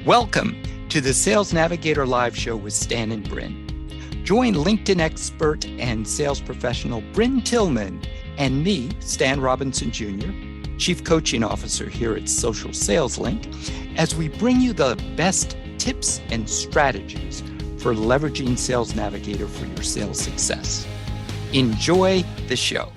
Welcome to the Sales Navigator Live Show with Stan and Brynne. Join LinkedIn expert and sales professional Brynne Tillman and me, Stan Robinson Jr., Chief Coaching Officer here at Social Sales Link, as we bring you the best tips and strategies for leveraging Sales Navigator for your sales success. Enjoy the show.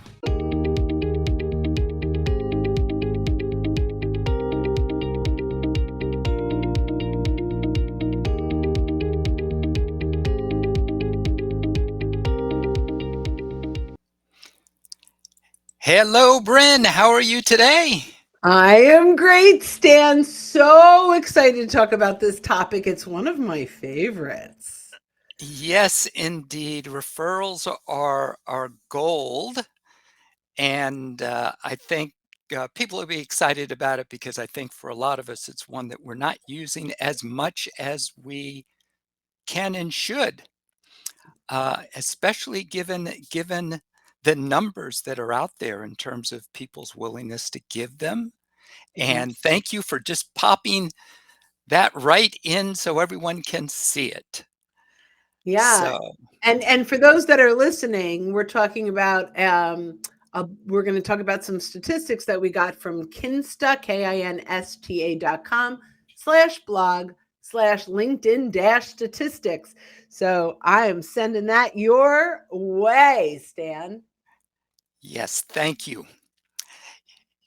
Hello, Brynne. How are you today? I am great, Stan. So excited to talk about this topic. It's one of my favorites. Yes, indeed. Referrals are gold. And I think people will be excited about it because I think for a lot of us, it's one that we're not using as much as we can and should, especially given the numbers that are out there in terms of people's willingness to give them. Mhm. And thank you for just popping that right in so everyone can see it. Yeah. So, And for those that are listening, we're talking about we're going to talk about some statistics that we got from Kinsta, KINSTA.com/blog/LinkedIn-statistics. So I am sending that your way, Stan. yes, thank you.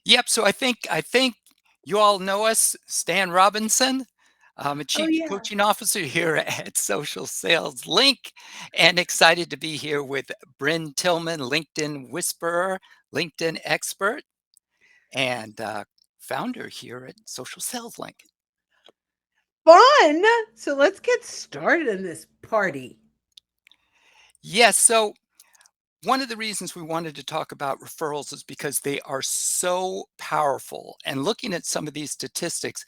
Yep. So I think you all know us, Stan Robinson. I'm a Oh chief yeah. coaching officer here at Social Sales Link, and excited to be here with Brynne Tillman, LinkedIn Whisperer, LinkedIn expert, and founder here at Social Sales Link. Fun. So let's get started in this party. Yes. So one of the reasons we wanted to talk about referrals is because they are so powerful. And looking at some of these statistics,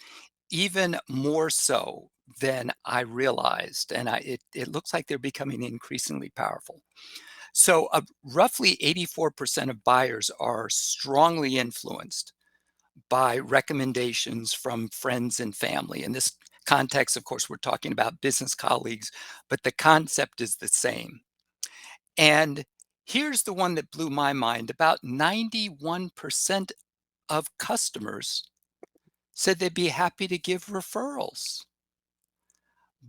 even more so than I realized, and it looks like they're becoming increasingly powerful. So, roughly 84% of buyers are strongly influenced by recommendations from friends and family. In this context, of course, we're talking about business colleagues, but the concept is the same. And here's the one that blew my mind: about 91% of customers said they'd be happy to give referrals.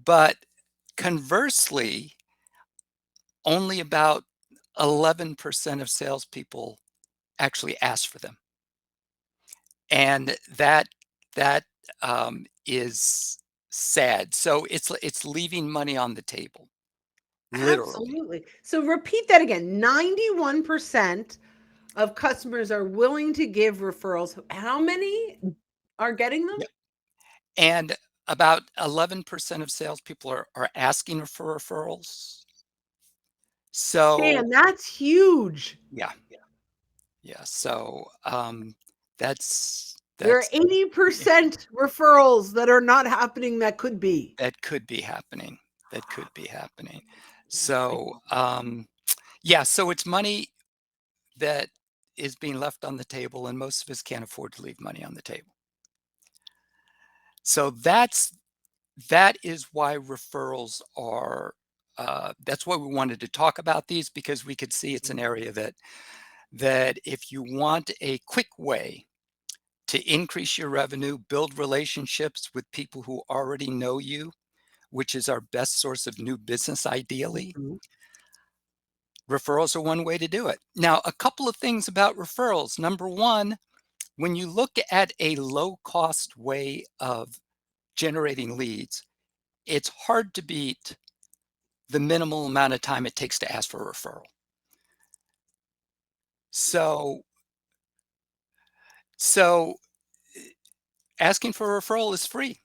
But conversely, only about 11% of salespeople actually ask for them. And that is sad. So it's leaving money on the table, literally. Absolutely. So repeat that again. 91% of customers are willing to give referrals. How many are getting them? Yep. And about 11% of salespeople are asking for referrals. So Stan, that's huge. yeah, yeah. So There are that's 80% referrals that are not happening that could be. that could be happening. That could be happening. That's big. So, yeah, so it's money that is being left on the table, and most of us can't afford to leave money on the table. So that is why referrals are. That's why we wanted to talk about these, because we could see it's an area that if you want a quick way to increase your revenue, build relationships with people who already know you, which is our best source of new business ideally. Mhm. Referrals are one way to do it. Now, a couple of things about referrals. Number one, when you look at a low cost way of generating leads, it's hard to beat the minimal amount of time it takes to ask for a referral. So, so asking for a referral is free.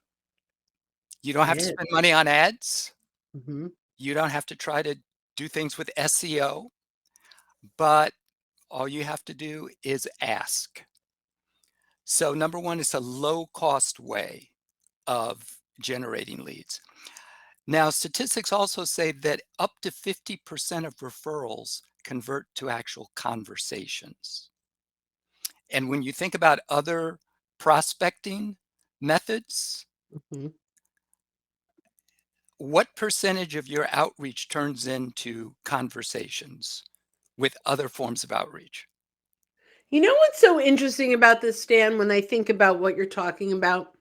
You don't It have to is. spend money on ads. Mhm. You don't have to try to do things with SEO, but all you have to do is ask. So number one, it's a low cost way of generating leads. Now, statistics also say that up to 50% of referrals convert to actual conversations. And when you think about other prospecting methods, Mhm. what percentage of your outreach turns into conversations with other forms of outreach? You know what's so interesting about this, Stan, when I think about what you're talking about?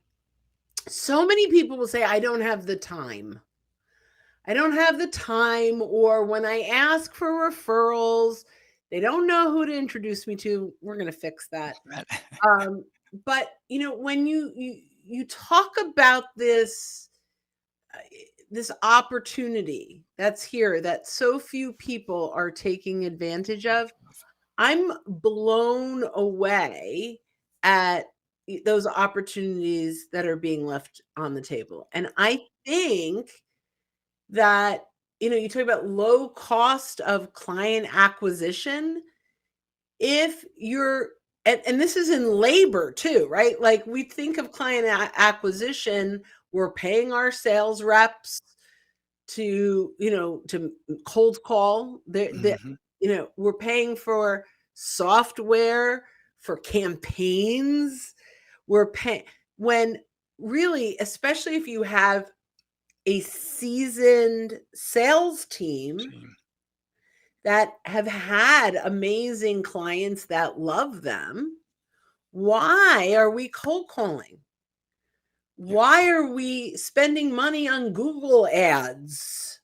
So many people will say, I don't have the time. I don't have the time. Or when I ask for referrals, they don't know who to introduce me to. We're going to fix that. Right. Um, but when you talk about this opportunity that's here that so few people are taking advantage of, I'm blown away at those opportunities that are being left on the table. And I think that, you talk about low cost of client acquisition. If you're, and this is in labor too, right? Like we think of client acquisition, we're paying our sales reps to cold call. Mhm. We're paying for software for campaigns. We're paying when really, especially if you have a seasoned sales team Team. that have had amazing clients that love them, why are we cold calling? Yep. Why are we spending money on Google ads?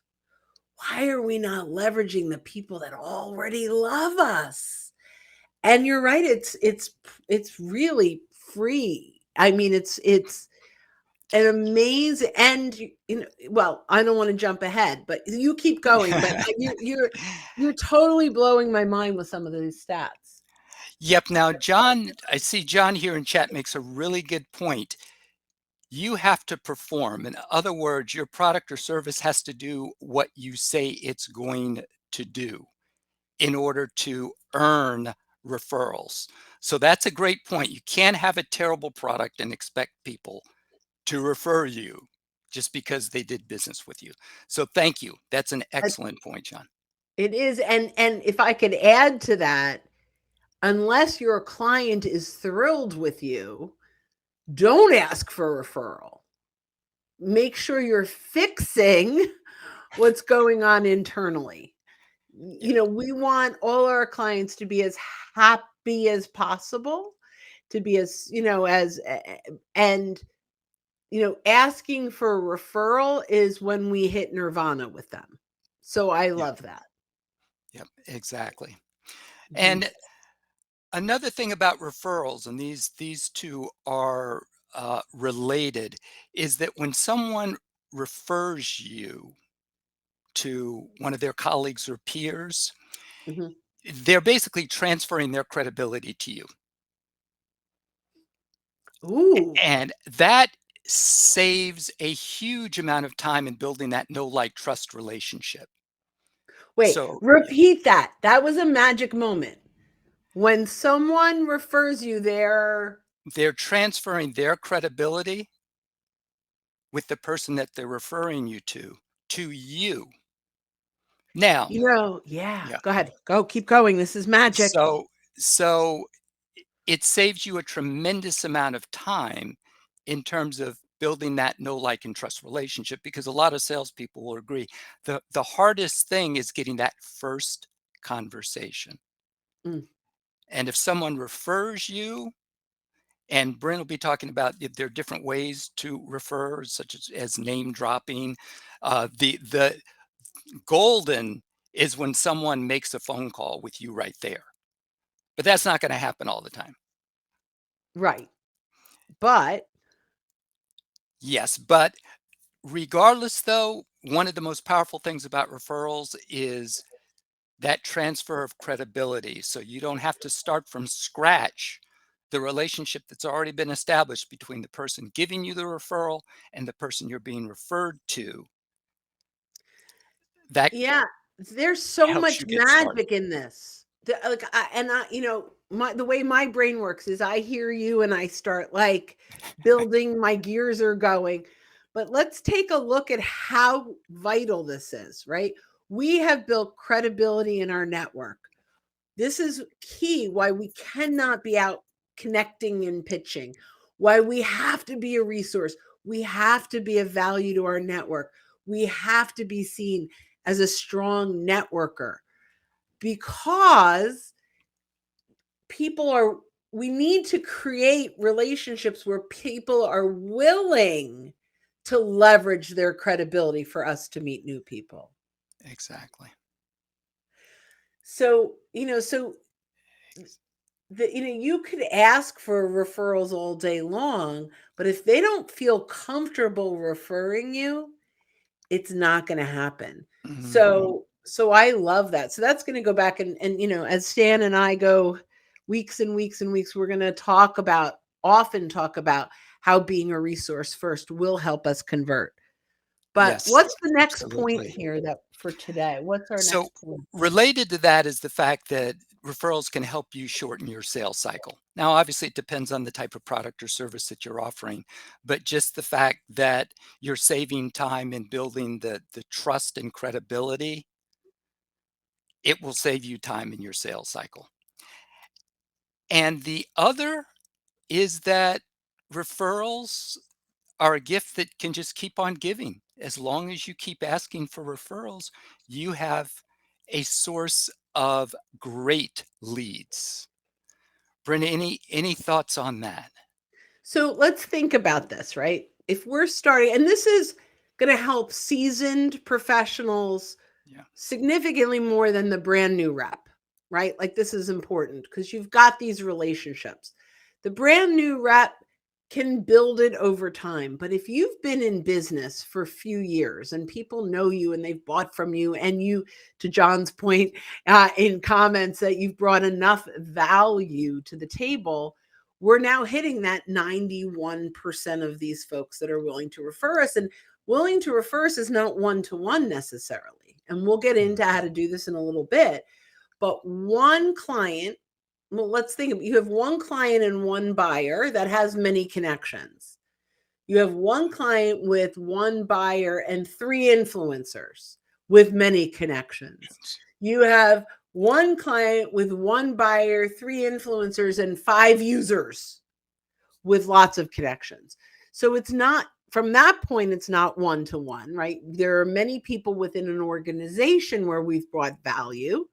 Why are we not leveraging the people that already love us? And you're right, it's really free. I mean, it's an amazing, and well, I don't want to jump ahead, but you keep going. But you're totally blowing my mind with some of these stats. Yep. Now, John, I see John here in chat makes a really good point. You have to perform. In other words, your product or service has to do what you say it's going to do in order to earn referrals. So that's a great point. You can't have a terrible product and expect people to refer you just because they did business with you. So thank you. That's an Uh, excellent point, John. It is, and if I could add to that, unless your client is thrilled with you, don't ask for a referral. Make sure you're fixing what's going on internally. Yep. We want all our clients to be as happy as possible, to be and asking for a referral is when we hit nirvana with them. So I Yep. love that. Yep. Exactly. Mhm, And another thing about referrals, and these two are related, is that when someone refers you to one of their colleagues or peers, mhm. they're basically transferring their credibility to you. Ooh, And that saves a huge amount of time in building that know, like, trust relationship. wait, So yeah, repeat that. That was a magic moment. When someone refers you there, they're transferring their credibility with the person that they're referring you to you. Now, yeah, yeah. go ahead. Go, keep going. This is magic. So it saves you a tremendous amount of time in terms of building that know, like, and trust relationship because a lot of salespeople will agree. The hardest thing is getting that first conversation. Mm, And if someone refers you, and Brynne will be talking about if there are different ways to refer, such as name dropping. The golden is when someone makes a phone call with you right there, but that's not going to happen all the time. right. But Yes, but regardless, though, one of the most powerful things about referrals is that transfer of credibility. So you don't have to start from scratch the relationship that's already been established between the person giving you the referral and the person you're being referred to. That yeah, there's so helps much you get started. magic in this. Like, the way my brain works is I hear you and I start like building, my gears are going. But let's take a look at how vital this is, right? We have built credibility in our network. This is key why we cannot be out connecting and pitching, why we have to be a resource. We have to be of value to our network. We have to be seen as a strong networker because people are we need to create relationships where people are willing to leverage their credibility for us to meet new people. Exactly. So, you could ask for referrals all day long, but if they don't feel comfortable referring you, it's not gonna happen. Mhm. So I love that. So that's gonna go back and, as Stan and I go weeks and weeks and weeks, we're gonna often talk about how being a resource first will help us convert. But Yes, what's the next point absolutely. here that for today? What's our So next point? related to that is the fact that referrals can help you shorten your sales cycle. Now, obviously, it depends on the type of product or service that you're offering, but just the fact that you're saving time in building the trust and credibility, it will save you time in your sales cycle. And the other is that referrals are a gift that can just keep on giving. As long as you keep asking for referrals, you have a source of great leads. Brenda, any thoughts on that? So let's think about this, right? If we're starting, and this is going to help seasoned professionals Yeah. significantly more than the brand new rep, right? Like this is important because you've got these relationships. The brand new rep can build it over time. But if you've been in business for a few years and people know you and they've bought from you, and you, to John's point in comments, that you've brought enough value to the table, we're now hitting that 91% of these folks that are willing to refer us. And willing to refer us is not one to one necessarily. And we'll get into how to do this in a little bit. But one client, well, let's think of, you have one client and one buyer that has many connections. You have one client with one buyer and three influencers with many connections. You have one client with one buyer, three influencers, and five users with lots of connections. So it's not, from that point, it's not one to one, right? There are many people within an organization where we've brought value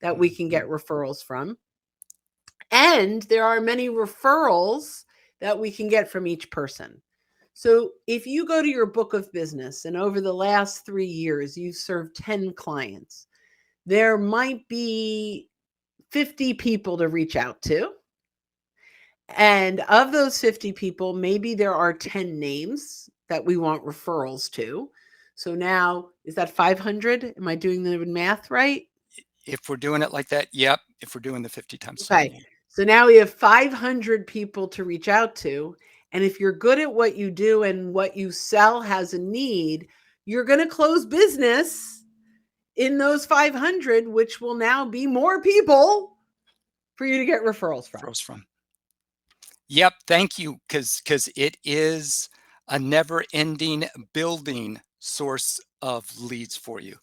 that we can get Mhm. referrals from. And there are many referrals that we can get from each person. So if you go to your book of business and over the last 3 years, you've served 10 clients, there might be 50 people to reach out to. And of those 50 people, maybe there are 10 names that we want referrals to. So now, is that 500? Am I doing the math right? If we're doing it like that, yep. If we're doing the 50 times Okay. 10. So now we have 500 people to reach out to. And if you're good at what you do and what you sell has a need, you're going to close business in those 500, which will now be more people for you to get referrals from. Froze from. Yep, thank you, because it is a never-ending building source of leads for you.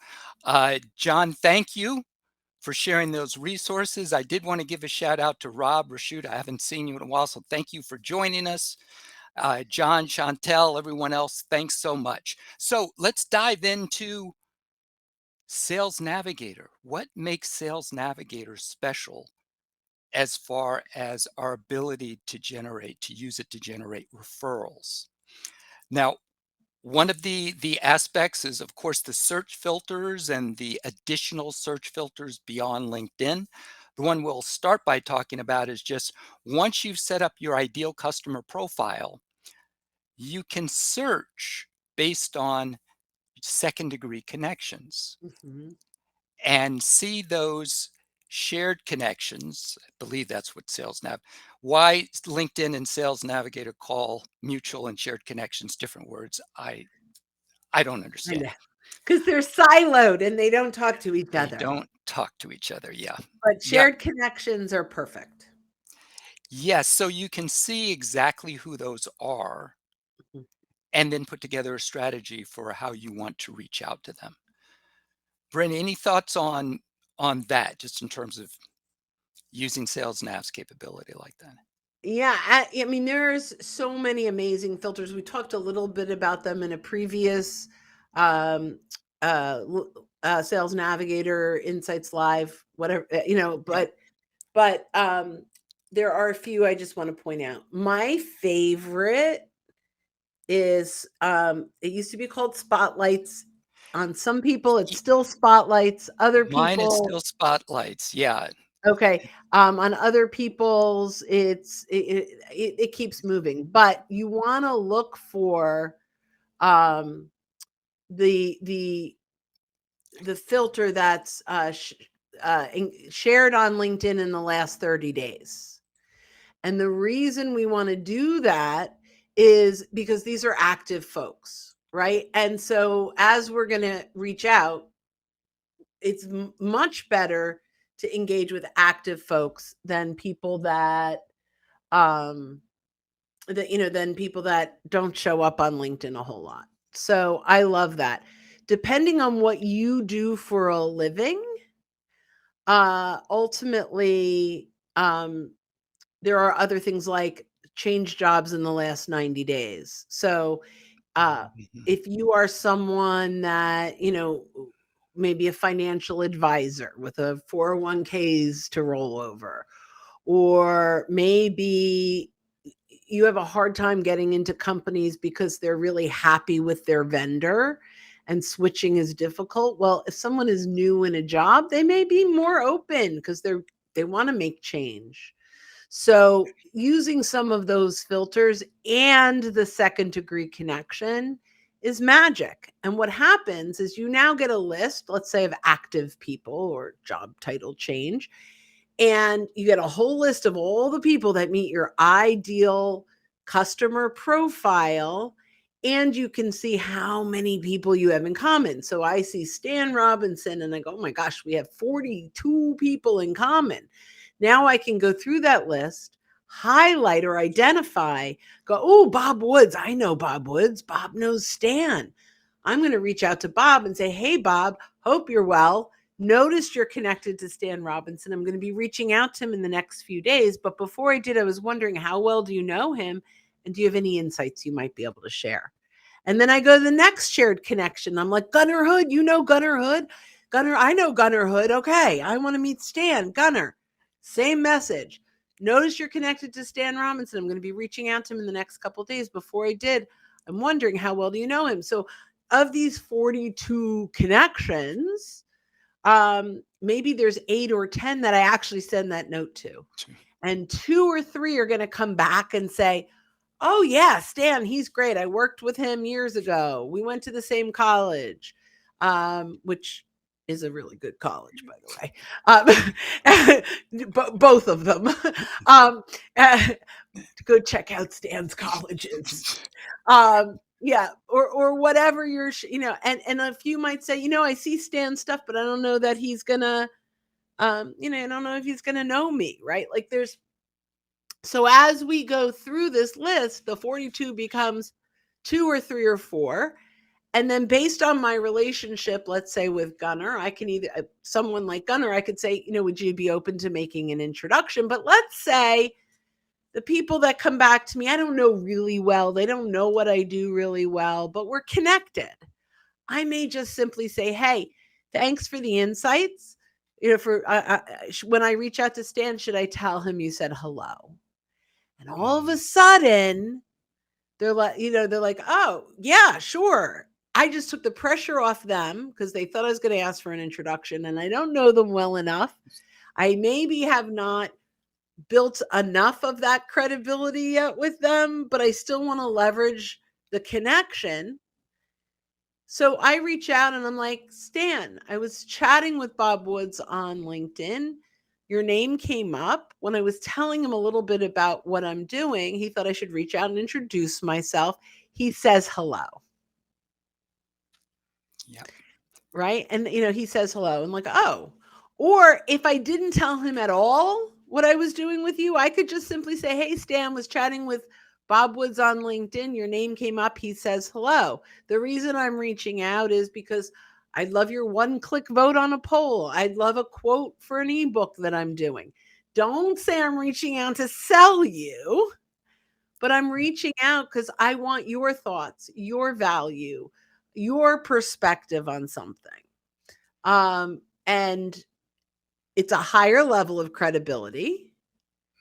John, thank you for sharing those resources. I did want to give a shout out to Rob Rashid. I haven't seen you in a while, so thank you for joining us. John, Chantel, everyone else, thanks so much. So let's dive into Sales Navigator. What makes Sales Navigator special as far as our ability to use it to generate referrals? Now, one of the aspects is, of course, the search filters and the additional search filters beyond LinkedIn. The one we'll start by talking about is just once you've set up your ideal customer profile, you can search based on second degree connections Mhm. and see those shared connections. I believe that's what why LinkedIn and Sales Navigator call mutual and shared connections different words. I don't I understand. know. Because they're siloed and they don't talk to each They other. don't talk to each other. Yeah. But Yep. shared connections are perfect. Yes. So you can see exactly who those are Mhm. and then put together a strategy for how you want to reach out to them. Brynne, any thoughts on that, just in terms of using Sales Nav's capability like that? Yeah, I mean, there's so many amazing filters. We talked a little bit about them in a previous um, Sales Navigator Insights Live, whatever, Yep. but there are a few I just want to point out. My favorite is, it used to be called Spotlights. On some people, it's Y still Spotlights. Other Mine is people, still spotlights, yeah. okay. On other people's, it keeps moving, but you want to look for um, the the filter that's shared on LinkedIn in the last 30 days. And the reason we want to do that is because these are active folks, right? And so as we're going to reach out, it's much better to engage with active folks than people um than people that don't show up on LinkedIn a whole lot. So I love that. Depending on what you do for a living, ultimately, there are other things like change jobs in the last 90 days. So, uh, Mhm. if you are someone that, maybe a financial advisor with a 401ks to roll over, or maybe you have a hard time getting into companies because they're really happy with their vendor and switching is difficult. Well, if someone is new in a job, they may be more open because they want to make change. So, using some of those filters and the second degree connection is magic. And what happens is you now get a list, let's say, of active people or job title change, and you get a whole list of all the people that meet your ideal customer profile, and you can see how many people you have in common. So I see Stan Robinson and I go, oh my gosh, we have 42 people in common. Now I can go through that list, highlight or identify, go, oh, Bob Woods. I know Bob Woods. Bob knows Stan. I'm going to reach out to Bob and say, hey, Bob, hope you're well. Noticed you're connected to Stan Robinson. I'm going to be reaching out to him in the next few days. But before I did, I was wondering, how well do you know him? And do you have any insights you might be able to share? And then I go to the next shared connection. I'm like, Gunnar Hood, you know Gunnar Hood? Gunnar, I know Gunnar Hood. Okay, I want to meet Stan. Gunnar, same message. Notice you're connected to Stan Robinson. I'm going to be reaching out to him in the next couple of days. Before I did, I'm wondering, how well do you know him? So, of these 42 connections, maybe there's 8 or 10 that I actually send that note to. And 2 or 3 are going to come back and say, oh, yeah, Stan, he's great. I worked with him years ago. We went to the same college, which is a really good college, by the way. Both of them. um, go check out Stan's colleges. Yeah, or whatever and a few might say, I see Stan's stuff, but I don't know that he's gonna, I don't know if he's gonna know me, right? Like so as we go through this list, the 42 becomes 2 or 3 or 4. And then based on my relationship, let's say with Gunnar, I can either, someone like Gunnar, I could say, would you be open to making an introduction? But let's say the people that come back to me, I don't know really well. They don't know what I do really well, but we're connected. I may just simply say, hey, thanks for the insights. For when I reach out to Stan, should I tell him you said hello? And all of a Mhm. sudden, they're like, oh, yeah, sure. I just took the pressure off them because they thought I was going to ask for an introduction and I don't know them well enough. I maybe have not built enough of that credibility yet with them, but I still want to leverage the connection. So I reach out and I'm like, Stan, I was chatting with Bob Woods on LinkedIn. Your name came up. When I was telling him a little bit about what I'm doing, he thought I should reach out and introduce myself. He says hello. Yep. Right? And he says hello and like, "Oh." Or if I didn't tell him at all what I was doing with you, I could just simply say, "Hey, Stan, was chatting with Bob Woods on LinkedIn. Your name came up. He says hello. The reason I'm reaching out is because I'd love your one-click vote on a poll. I'd love a quote for an ebook that I'm doing." Don't say I'm reaching out to sell you, but I'm reaching out because I want your thoughts, your value, your perspective on something. And it's a higher level of credibility,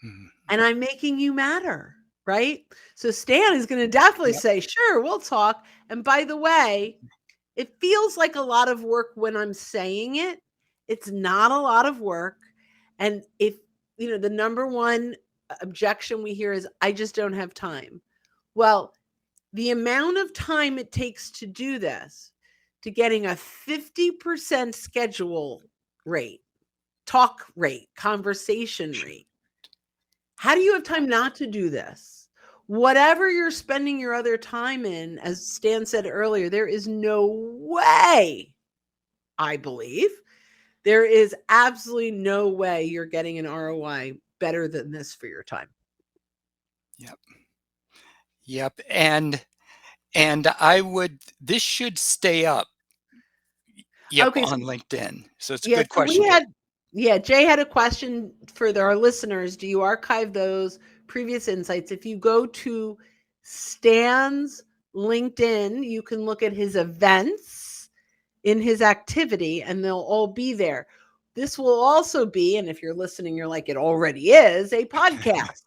Mhm. and I'm making you matter, right? So Stan is going to definitely Yep. say, sure, we'll talk. And by the way, it feels like a lot of work when I'm saying it. It's not a lot of work. And if, the number one objection we hear is, I just don't have time. Well, the amount of time it takes to do this, to getting a 50% schedule rate, talk rate, conversation rate. How do you have time not to do this? Whatever you're spending your other time in, as Stan said earlier, there is no way, I believe, there is absolutely no way you're getting an ROI better than this for your time. Yep. Yep. And this should stay up. Yep, Okay, so on LinkedIn. So it's a yeah, good so question, Jay. Jay had a question for our listeners. Do you archive those previous insights? If you go to Stan's LinkedIn, you can look at his events in his activity, and they'll all be there. This will also be, and if you're listening, you're like, it already is, a podcast.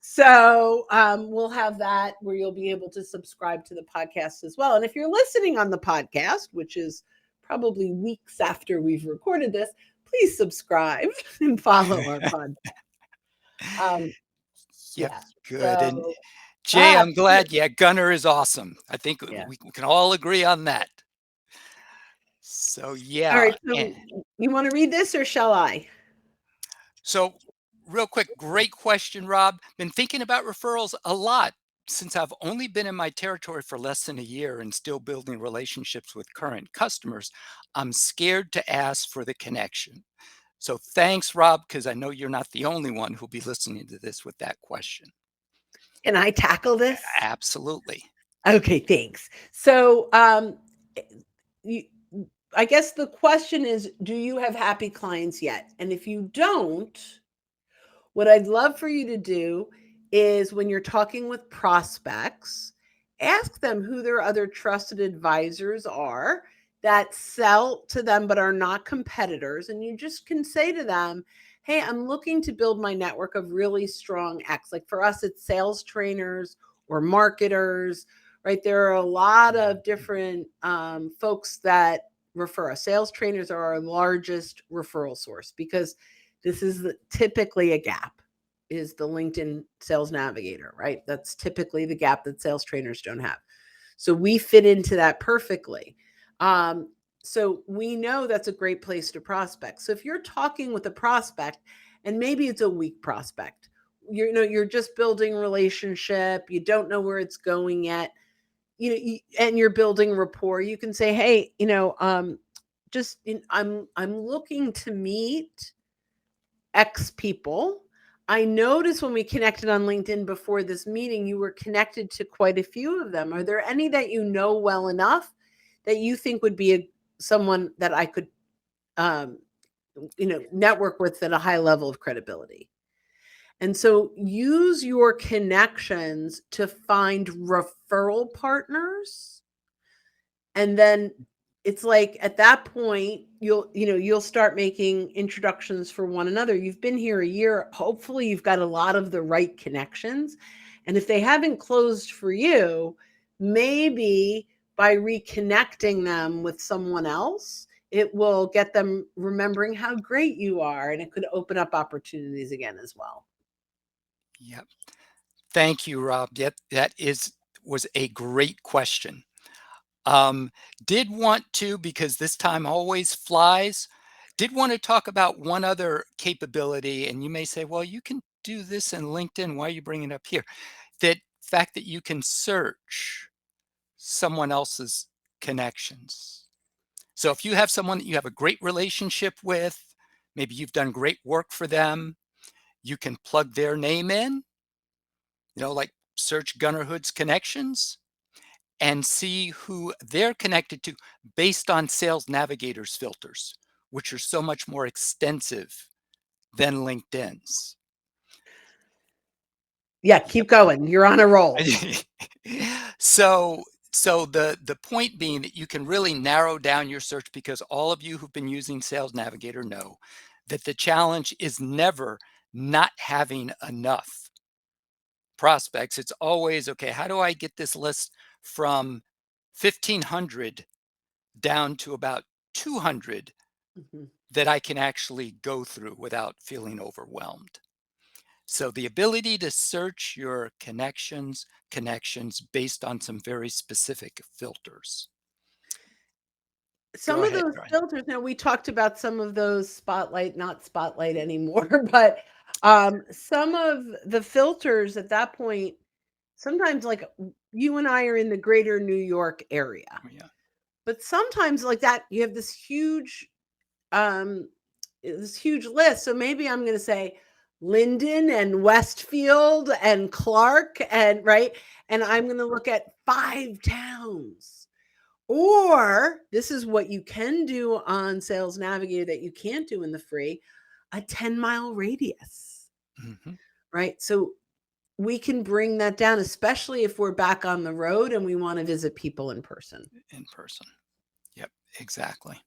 So we'll have that where you'll be able to subscribe to the podcast as well. And if you're listening on the podcast, which is probably weeks after we've recorded this, please subscribe and follow our podcast. Um, Yep, yeah. good. And So Jay, I'm absolutely. glad. Yeah, Gunner is awesome. I think Yeah. we can all agree on that. So All yeah, right. So you want to read this or shall I? so real quick, great question, Rob. Been thinking about referrals a lot since I've only been in my territory for less than a year and still building relationships with current customers. I'm scared to ask for the connection. So thanks, Rob, because I know you're not the only one who'll be listening to this with that question. Can I tackle this? Absolutely. Okay, thanks. So you, I guess the question is, do you have happy clients yet? And if you don't, what I'd love for you to do is when you're talking with prospects, ask them who their other trusted advisors are that sell to them but are not competitors. And you just can say to them, hey, I'm looking to build my network of really strong X. Like for us, it's sales trainers or marketers, right? There are a lot of different folks that refer us. Sales trainers are our largest referral source because this is typically a gap, is the LinkedIn Sales Navigator, right? That's typically the gap that sales trainers don't have. So we fit into that perfectly. So we know that's a great place to prospect. So if you're talking with a prospect, and maybe it's a weak prospect, you're just building relationship, you don't know where it's going yet, and you're building rapport, you can say, hey, I'm looking to meet X people. I noticed when we connected on LinkedIn before this meeting, you were connected to quite a few of them. Are there any that you know well enough that you think would be someone that I could, network with at a high level of credibility? And so use your connections to find referral partners, and then it's like at that point you'll start making introductions for one another. You've been here a year, hopefully you've got a lot of the right connections, and if they haven't closed for you, maybe by reconnecting them with someone else, it will get them remembering how great you are, and it could open up opportunities again as well. Yep. Thank you, Rob. Yep, was a great question. Um, did want to, because this time always flies, did want to talk about one other capability, and you may say, well, you can do this in LinkedIn. Why are you bringing it up here? That fact that you can search someone else's connections. So if you have someone that you have a great relationship with, maybe you've done great work for them, you can plug their name in, like search Gunnar Hood's connections and see who they're connected to based on Sales Navigator's filters, which are so much more extensive than LinkedIn's. Yeah, Yep. keep going, you're on a roll. So So the point being that you can really narrow down your search, because all of you who've been using Sales Navigator know that the challenge is never not having enough prospects. It's always, okay, how do I get this list from 1,500 down to about 200 Mhm. that I can actually go through without feeling overwhelmed? So the ability to search your connections based on some very specific filters. Go Some of ahead, those go ahead. filters, now we talked about some of those spotlight, not spotlight anymore, but, some of the filters at that point, sometimes, like, you and I are in the greater New York area, Yeah. but sometimes like that, you have um, this huge list, so maybe I'm gonna say Linden and Westfield and Clark and right? And I'm gonna look at 5 towns. Or this is what you can do on Sales Navigator that you can't do in the free, a 10-mile radius, Mhm. right? So we can bring that down, especially if we're back on the road and we want to visit people in person. In person. Yep, exactly.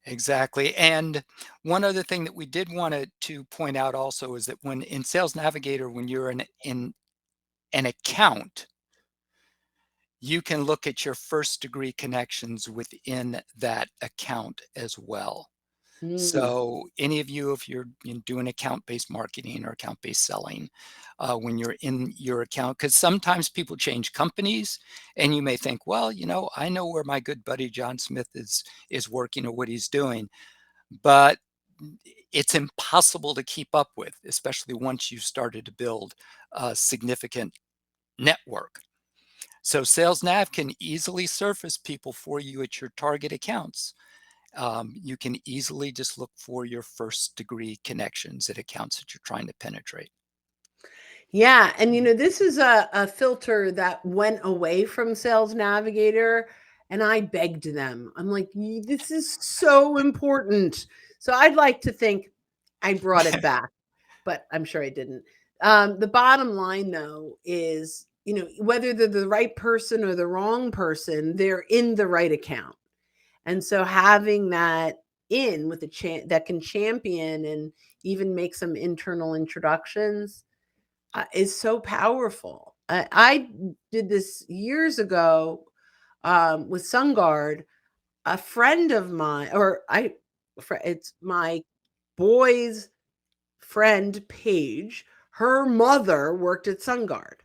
Exactly. And one other thing that we did want to point out also is that when in Sales Navigator, when you're in an account, you can look at your first degree connections within that account as well. Mm. So any of you, if you're doing account-based marketing or account-based selling, when you're in your account, because sometimes people change companies, and you may think, well, I know where my good buddy John Smith is working or what he's doing, but it's impossible to keep up with, especially once you've started to build a significant network. So Sales Nav can easily surface people for you at your target accounts. You can easily just look for your first degree connections at accounts that you're trying to penetrate. Yeah, and Mhm. this is a filter that went away from Sales Navigator, and I begged them. I'm like, This is so important." So I'd like to think I brought it back, but I'm sure I didn't. The bottom line, though, is whether they're the right person or the wrong person, they're in the right account, and so having that in with a that can champion and even make some internal introductions is so powerful. I did this years ago with SunGuard. A friend of mine, it's my boy's friend Paige. Her mother worked at SunGuard.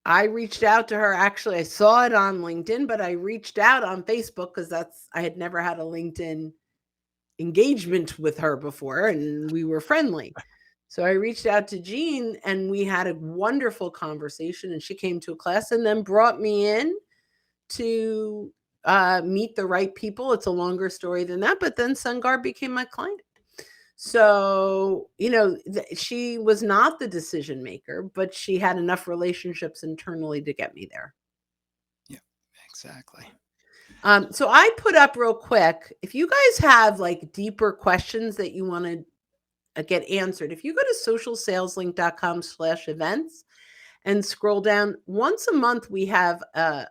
I reached out to her. Actually, I saw it on LinkedIn, but I reached out on Facebook because I had never had a LinkedIn engagement with her before, and we were friendly. So I reached out to Jean and we had a wonderful conversation, and she came to a class and then brought me in to meet the right people. It's a longer story than that, but then SunGuard became my client. So, she was not the decision maker, but she had enough relationships internally to get me there. Yeah, exactly. So I put up real quick, if you guys have like deeper questions that you want to get answered, if you go to socialsaleslink.com/events and scroll down, once a month we have a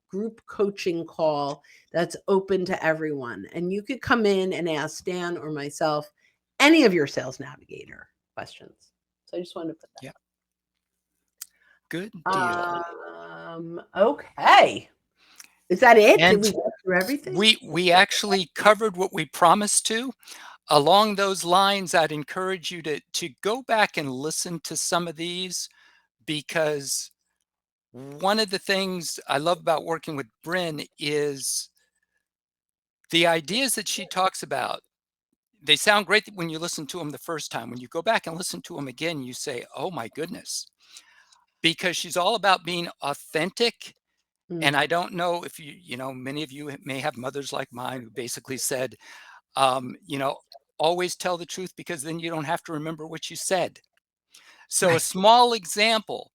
group coaching call that's open to everyone, and you could come in and ask Dan or myself any of your Sales Navigator questions. So I just wanted to put Yeah, good that. deal. Okay, is that it? Did And we get through everything? we actually covered what we promised to. Along those lines, I'd encourage you to go back and listen to some of these, because one of the things I love about working with Brynne is the ideas that she talks about. They sound great when you listen to them the first time. When you go back and listen to them again, you say, "Oh my goodness," because she's all about being authentic. And Mm. I don't know if many of you may have mothers like mine who basically said, always tell the truth because then you don't have to remember what you said. So a Right. small example,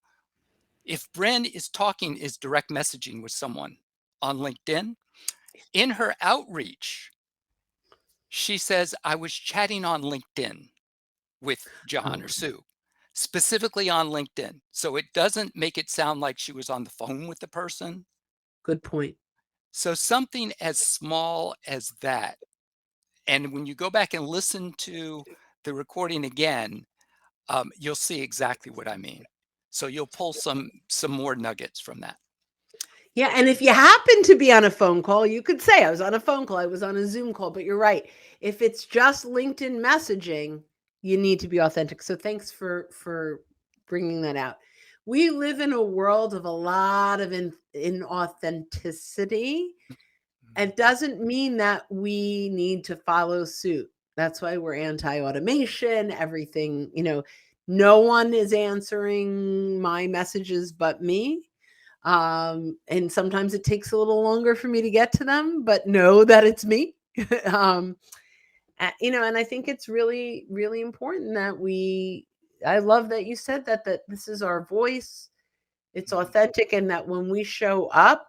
if Brynne is direct messaging with someone on LinkedIn, in her outreach, she says, "I was chatting on LinkedIn with John or Okay. Sue," specifically on LinkedIn. So it doesn't make it sound like she was on the phone with the person. Good point. So something as small as that, and when you go back and listen to the recording again, you'll see exactly what I mean. So you'll pull some more nuggets from that. Yeah, and if you happen to be on a phone call, you could say, "I was on a phone call, I was on a Zoom call," but you're right. If it's just LinkedIn messaging, you need to be authentic. So thanks for bringing that out. We live in a world of a lot of inauthenticity. It doesn't mean that we need to follow suit. That's why we're anti-automation, everything, no one is answering my messages but me. And sometimes it takes a little longer for me to get to them, but know that it's me. um, and I think it's really, really important that I love that you said that this is our voice. It's Mhm. authentic. And that when we show up,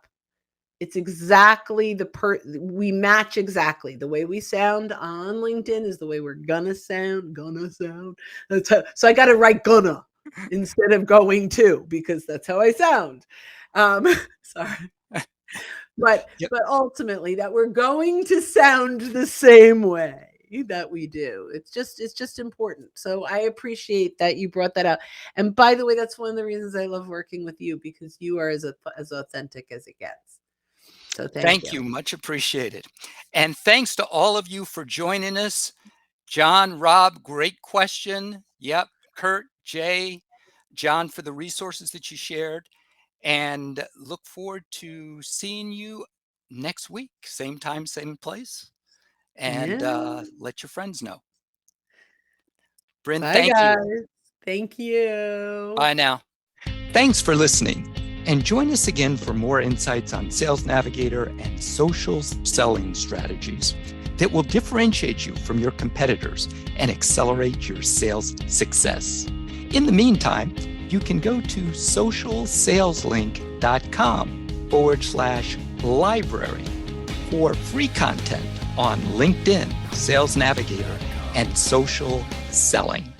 it's exactly we match exactly the way we sound on LinkedIn is the way we're gonna sound. So I got to write gonna instead of going to, because that's how I sound. Sorry. But Yep. but ultimately that we're going to sound the same way that we do. It's just important. So I appreciate that you brought that out. And by the way, that's one of the reasons I love working with you, because you are as authentic as it gets. So thank Thank you. you. Much appreciated. And thanks to all of you for joining us. John, Rob, great question. Yep. Kurt, Jay, John, for the resources that you shared. And look forward to seeing you next week. Same time, same place. And Yeah. let your friends know. Brynne, Bye, thank you. guys. Thank you. Bye now. Thanks for listening. And join us again for more insights on Sales Navigator and social selling strategies that will differentiate you from your competitors and accelerate your sales success. In the meantime, you can go to socialsaleslink.com/library for free content on LinkedIn, Sales Navigator, and social selling.